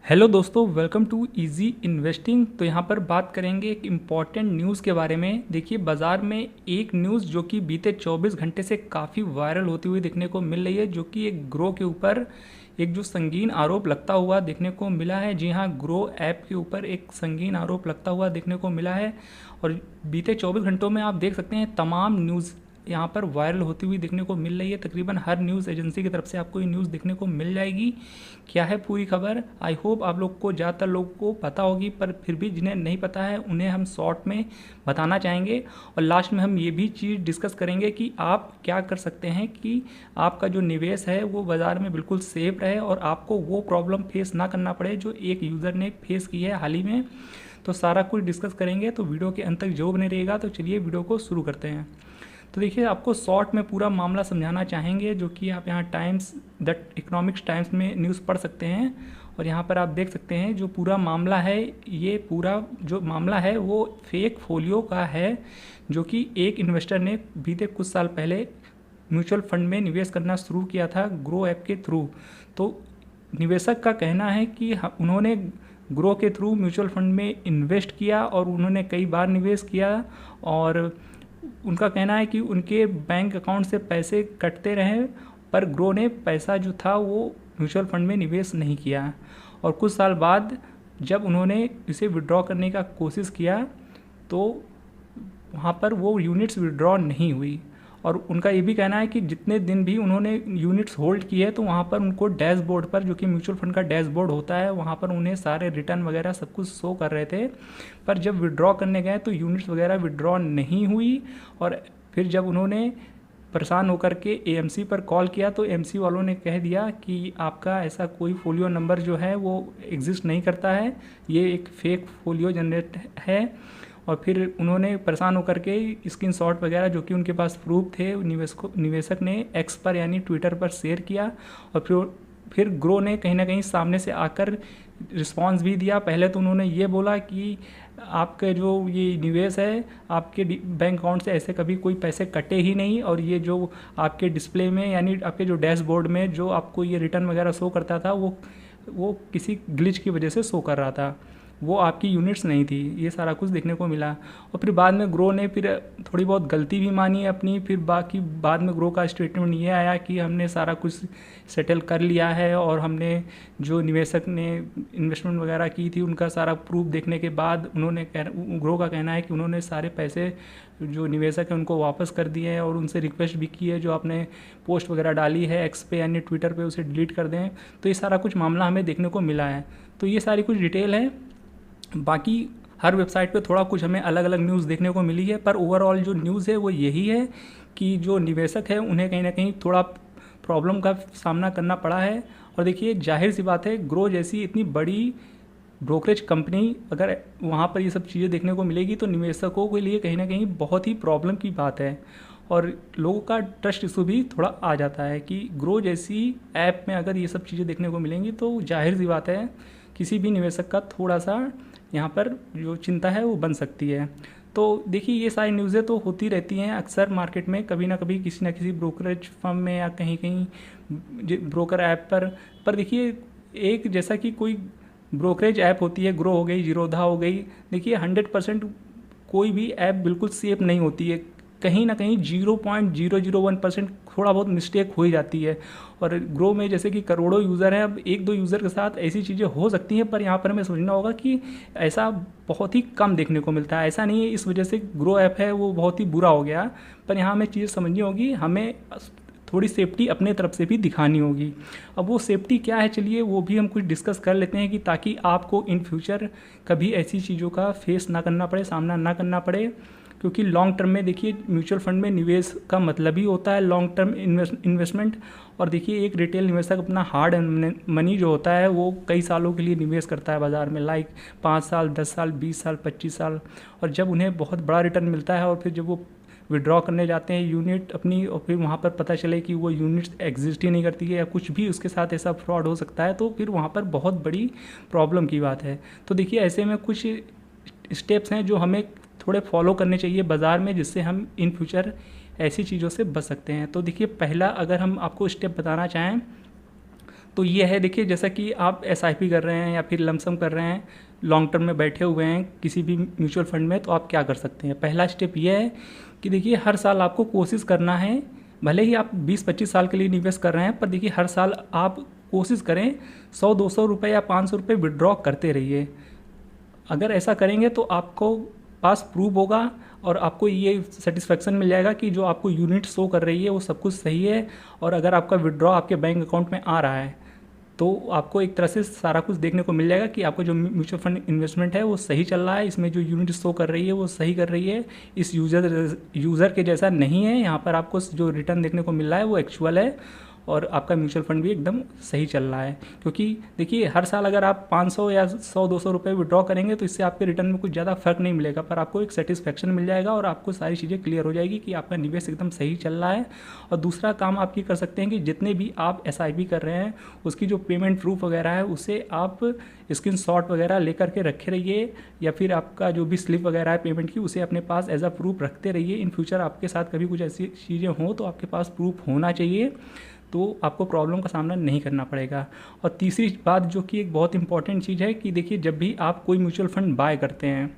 Hello दोस्तों, welcome to easy investing. तो यहाँ पर बात करेंगे एक इम्पॉर्टेंट न्यूज़ के बारे में। देखिए, बाज़ार में एक न्यूज़ जो कि बीते 24 घंटे से काफ़ी वायरल होती हुई देखने को मिल रही है, जो कि एक ग्रो के ऊपर एक जो संगीन आरोप लगता हुआ देखने को मिला है। जी हाँ, ग्रो ऐप के ऊपर एक संगीन आरोप लगता हुआ देखने को मिला है। और बीते 24 घंटों में आप देख सकते हैं तमाम न्यूज़ यहाँ पर वायरल होती हुई देखने को मिल रही है। तकरीबन हर न्यूज़ एजेंसी की तरफ से आपको ये न्यूज़ देखने को मिल जाएगी। क्या है पूरी खबर, आई होप आप लोग को, ज़्यादातर लोगों को पता होगी, पर फिर भी जिन्हें नहीं पता है उन्हें हम शॉर्ट में बताना चाहेंगे। और लास्ट में हम ये भी चीज़ डिस्कस करेंगे कि आप क्या कर सकते हैं कि आपका जो निवेश है वो बाज़ार में बिल्कुल सेफ रहे और आपको वो प्रॉब्लम फेस ना करना पड़े जो एक यूज़र ने फेस की है हाल ही में। तो सारा कुछ डिस्कस करेंगे, तो वीडियो के अंत तक जो बने रहेगा। तो चलिए वीडियो को शुरू करते हैं। तो देखिए, आपको शॉर्ट में पूरा मामला समझाना चाहेंगे, जो कि आप यहाँ टाइम्स द इकोनॉमिक्स टाइम्स में न्यूज़ पढ़ सकते हैं। और यहाँ पर आप देख सकते हैं जो पूरा मामला है, ये पूरा जो मामला है वो फेक फोलियो का है, जो कि एक इन्वेस्टर ने बीते कुछ साल पहले म्यूचुअल फंड में निवेश करना शुरू किया था ग्रो ऐप के थ्रू। तो निवेशक का कहना है कि उन्होंने ग्रो के थ्रू म्यूचुअल फंड में इन्वेस्ट किया और उन्होंने कई बार निवेश किया, और उनका कहना है कि उनके बैंक अकाउंट से पैसे कटते रहे, पर ग्रो ने पैसा जो था वो म्यूचुअल फंड में निवेश नहीं किया। और कुछ साल बाद जब उन्होंने इसे विड्रॉ करने का कोशिश किया तो वहाँ पर वो यूनिट्स विड्रॉ नहीं हुई। और उनका ये भी कहना है कि जितने दिन भी उन्होंने यूनिट्स होल्ड किए तो वहाँ पर उनको डैशबोर्ड पर, जो कि म्यूचुअल फंड का डैशबोर्ड होता है, वहाँ पर उन्हें सारे रिटर्न वगैरह सब कुछ शो कर रहे थे। पर जब विड्रॉ करने गए तो यूनिट्स वगैरह विड्रॉ नहीं हुई। और फिर जब उन्होंने परेशान होकर के एएमसी पर कॉल किया तो एएमसी वालों ने कह दिया कि आपका ऐसा कोई फोलियो नंबर जो है वो एग्जिस्ट नहीं करता है, ये एक फेक फोलियो जनरेट है। और फिर उन्होंने परेशान होकर के स्क्रीनशॉट वगैरह जो कि उनके पास प्रूफ थे निवेशक ने एक्स पर यानी ट्विटर पर शेयर किया। और फिर ग्रो ने कहीं ना कहीं सामने से आकर रिस्पांस भी दिया। पहले तो उन्होंने ये बोला कि आपके जो ये निवेश है, आपके बैंक अकाउंट से ऐसे कभी कोई पैसे कटे ही नहीं, और ये जो आपके डिस्प्ले में यानी आपके जो डैशबोर्ड में जो आपको ये रिटर्न वगैरह शो करता था वो किसी ग्लिच की वजह से शो कर रहा था, वो आपकी यूनिट्स नहीं थी। ये सारा कुछ देखने को मिला। और फिर बाद में ग्रो ने फिर थोड़ी बहुत गलती भी मानी है अपनी। फिर बाद में ग्रो का स्टेटमेंट ये आया कि हमने सारा कुछ सेटल कर लिया है, और हमने जो निवेशक ने इन्वेस्टमेंट वगैरह की थी उनका सारा प्रूफ देखने के बाद ग्रो का कहना है कि उन्होंने सारे पैसे जो निवेशक है उनको वापस कर दिए हैं, और उनसे रिक्वेस्ट भी की है जो आपने पोस्ट वगैरह डाली है एक्स पे यानी ट्विटर पे उसे डिलीट कर दें। तो ये सारा कुछ मामला हमें देखने को मिला है। तो ये सारी कुछ डिटेल है। बाकी हर वेबसाइट पे थोड़ा कुछ हमें अलग अलग न्यूज़ देखने को मिली है, पर ओवरऑल जो न्यूज़ है वो यही है कि जो निवेशक है उन्हें कहीं ना कहीं थोड़ा प्रॉब्लम का सामना करना पड़ा है। और देखिए, जाहिर सी बात है, ग्रो जैसी इतनी बड़ी ब्रोकरेज कंपनी अगर वहाँ पर ये सब चीज़ें देखने को मिलेगी तो निवेशकों के लिए कहीं ना कहीं बहुत ही प्रॉब्लम की बात है। और लोगों का ट्रस्ट इशू भी थोड़ा आ जाता है कि ग्रो जैसी ऐप में अगर ये सब चीज़ें देखने को मिलेंगी तो जाहिर सी बात है किसी भी निवेशक का थोड़ा सा यहाँ पर जो चिंता है वो बन सकती है। तो देखिए, ये सारी न्यूज़ें तो होती रहती हैं अक्सर मार्केट में, कभी ना कभी किसी ना किसी ब्रोकरेज फर्म में या कहीं कहीं ब्रोकर ऐप पर देखिए, एक जैसा कि कोई ब्रोकरेज ऐप होती है, ग्रो हो गई, जीरोधा हो गई, देखिए 100% कोई भी ऐप बिल्कुल सेफ नहीं होती है। कहीं ना कहीं 0.001% थोड़ा बहुत मिस्टेक हो ही जाती है। और ग्रो में जैसे कि करोड़ों यूज़र हैं, अब एक दो यूज़र के साथ ऐसी चीज़ें हो सकती हैं, पर यहाँ पर हमें समझना होगा कि ऐसा बहुत ही कम देखने को मिलता है। ऐसा नहीं है इस वजह से ग्रो ऐप है वो बहुत ही बुरा हो गया, पर यहाँ हमें चीज़ समझनी होगी, हमें थोड़ी सेफ्टी अपने तरफ से भी दिखानी होगी। अब वो सेफ्टी क्या है, चलिए वो भी हम कुछ डिस्कस कर लेते हैं कि ताकि आपको इन फ्यूचर कभी ऐसी चीज़ों का फेस ना करना पड़े, सामना ना करना पड़े। क्योंकि लॉन्ग टर्म में देखिए, म्यूचुअल फंड में निवेश का मतलब ही होता है लॉन्ग टर्म इन्वेस्टमेंट। और देखिए, एक रिटेल निवेशक अपना हार्ड मनी जो होता है वो कई सालों के लिए निवेश करता है बाज़ार में, लाइक 5 साल, 10 साल, 20 साल, 25 साल। और जब उन्हें बहुत बड़ा रिटर्न मिलता है और फिर जब वो विड्रॉ करने जाते हैं यूनिट अपनी, और फिर वहाँ पर पता चले कि वो यूनिट्स एग्जिस्ट ही नहीं करती है या कुछ भी उसके साथ ऐसा फ्रॉड हो सकता है, तो फिर वहाँ पर बहुत बड़ी प्रॉब्लम की बात है। तो देखिए, ऐसे में कुछ स्टेप्स हैं जो हमें थोड़े फॉलो करने चाहिए बाज़ार में, जिससे हम इन फ्यूचर ऐसी चीज़ों से बच सकते हैं। तो देखिए, पहला अगर हम आपको स्टेप बताना चाहें तो ये है, देखिए जैसा कि आप एसआईपी कर रहे हैं या फिर लमसम कर रहे हैं, लॉन्ग टर्म में बैठे हुए हैं किसी भी म्यूचुअल फंड में, तो आप क्या कर सकते हैं। पहला स्टेप ये है कि देखिए हर साल आपको कोशिश करना है, भले ही आप 20-25 साल के लिए निवेश कर रहे हैं, पर देखिए हर साल आप कोशिश करें 100-200 रुपये या 500 रुपये विड्रॉ करते रहिए। अगर ऐसा करेंगे तो आपको पास प्रूफ होगा और आपको ये सेटिस्फेक्शन मिल जाएगा कि जो आपको यूनिट शो कर रही है वो सब कुछ सही है। और अगर आपका विड्रॉ आपके बैंक अकाउंट में आ रहा है तो आपको एक तरह से सारा कुछ देखने को मिल जाएगा कि आपका जो म्यूचुअल फंड इन्वेस्टमेंट है वो सही चल रहा है, इसमें जो यूनिट शो कर रही है वो सही कर रही है, इस यूज़र के जैसा नहीं है। यहाँ पर आपको जो रिटर्न देखने को मिल रहा है वो एक्चुअल है और आपका म्यूचुअल फंड भी एकदम सही चल रहा है। क्योंकि देखिए हर साल अगर आप 500 या 100-200 रुपये विड्रॉ करेंगे तो इससे आपके रिटर्न में कुछ ज़्यादा फर्क नहीं मिलेगा, पर आपको एक सेटिस्फेक्शन मिल जाएगा और आपको सारी चीज़ें क्लियर हो जाएगी कि आपका निवेश एकदम सही चल रहा है। और दूसरा काम आप ये कर सकते हैं कि जितने भी आप एसआईपी कर रहे हैं उसकी जो पेमेंट प्रूफ वगैरह है उसे आप स्क्रीनशॉट वगैरह लेकर के रखे रहिए, या फिर आपका जो भी स्लिप वगैरह है पेमेंट की उसे अपने पास एज अ प्रूफ रखते रहिए। इन फ्यूचर आपके साथ कभी कुछ ऐसी चीज़ें हों तो आपके पास प्रूफ होना चाहिए, तो आपको प्रॉब्लम का सामना नहीं करना पड़ेगा। और तीसरी बात जो कि एक बहुत इंपॉर्टेंट चीज़ है कि देखिए जब भी आप कोई म्यूचुअल फंड बाय करते हैं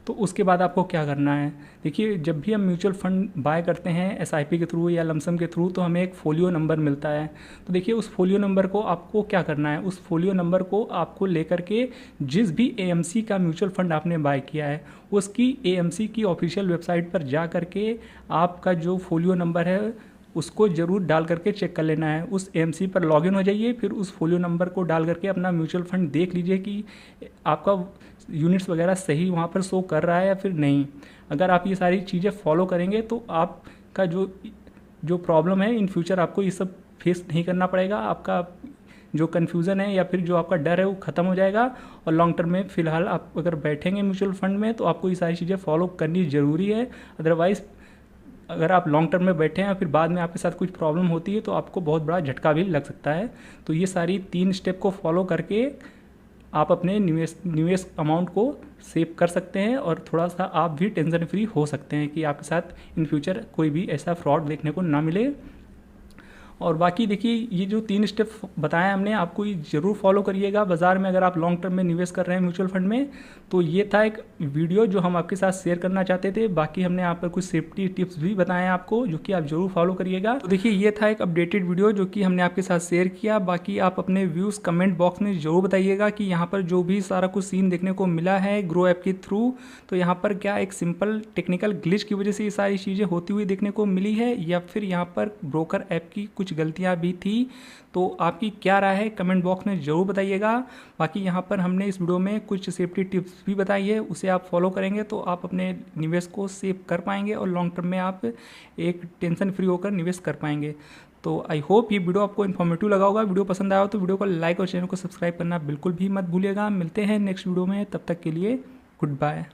तो उसके बाद आपको क्या करना है। देखिए जब भी हम म्यूचुअल फंड बाय करते हैं एसआईपी के थ्रू या लमसम के थ्रू तो हमें एक फोलियो नंबर मिलता है। तो देखिए उस फोलियो नंबर को आपको क्या करना है, उस फोलियो नंबर को आपको लेकर के जिस भी एएमसी का म्यूचुअल फंड आपने बाय किया है उसकी एएमसी की ऑफिशियल वेबसाइट पर जा करके आपका जो फोलियो नंबर है उसको ज़रूर डाल करके चेक कर लेना है। उस एएमसी पर लॉगिन हो जाइए, फिर उस फोलियो नंबर को डाल करके अपना म्यूचुअल फंड देख लीजिए कि आपका यूनिट्स वगैरह सही वहाँ पर शो कर रहा है या फिर नहीं। अगर आप ये सारी चीज़ें फॉलो करेंगे तो आपका जो प्रॉब्लम है इन फ्यूचर आपको ये सब फेस नहीं करना पड़ेगा। आपका जो कन्फ्यूज़न है या फिर जो आपका डर है वो ख़त्म हो जाएगा। और लॉन्ग टर्म में फ़िलहाल आप अगर बैठेंगे म्यूचुअल फंड में तो आपको ये सारी चीज़ें फॉलो करनी ज़रूरी है। अदरवाइज़ अगर आप लॉन्ग टर्म में बैठे हैं फिर बाद में आपके साथ कुछ प्रॉब्लम होती है तो आपको बहुत बड़ा झटका भी लग सकता है। तो ये सारी 3 स्टेप को फॉलो करके आप अपने निवेश अमाउंट को सेव कर सकते हैं और थोड़ा सा आप भी टेंशन फ्री हो सकते हैं कि आपके साथ इन फ्यूचर कोई भी ऐसा फ्रॉड देखने को ना मिले। और बाकी देखिए ये जो 3 स्टेप बताए हमने आपको ये ज़रूर फॉलो करिएगा बाज़ार में अगर आप लॉन्ग टर्म में निवेश कर रहे हैं म्यूचुअल फंड में। तो ये था एक वीडियो जो हम आपके साथ शेयर करना चाहते थे। बाकी हमने यहाँ पर कुछ सेफ्टी टिप्स भी बताए हैं आपको जो कि आप ज़रूर फॉलो करिएगा। तो देखिए ये था एक अपडेटेड वीडियो जो कि हमने आपके साथ शेयर किया। बाकी आप अपने व्यूज़ कमेंट बॉक्स में ज़रूर बताइएगा कि यहाँ पर जो भी सारा कुछ सीन देखने को मिला है ग्रो ऐप के थ्रू, तो यहाँ पर क्या एक सिंपल टेक्निकल ग्लिच की वजह से ये सारी चीज़ें होती हुई देखने को मिली है या फिर यहाँ पर ब्रोकर ऐप की कुछ गलतियाँ भी थी। तो आपकी क्या राय है कमेंट बॉक्स में ज़रूर बताइएगा। बाकी यहाँ पर हमने इस वीडियो में कुछ सेफ्टी टिप्स भी बताई है, उसे आप फॉलो करेंगे तो आप अपने निवेश को सेव कर पाएंगे और लॉन्ग टर्म में आप एक टेंशन फ्री होकर निवेश कर पाएंगे। तो आई होप ये वीडियो आपको इन्फॉर्मेटिव लगा होगा। वीडियो पसंद आया हो तो वीडियो को लाइक और चैनल को सब्सक्राइब करना बिल्कुल भी मत भूलिएगा। मिलते हैं नेक्स्ट वीडियो में, तब तक के लिए गुड बाय।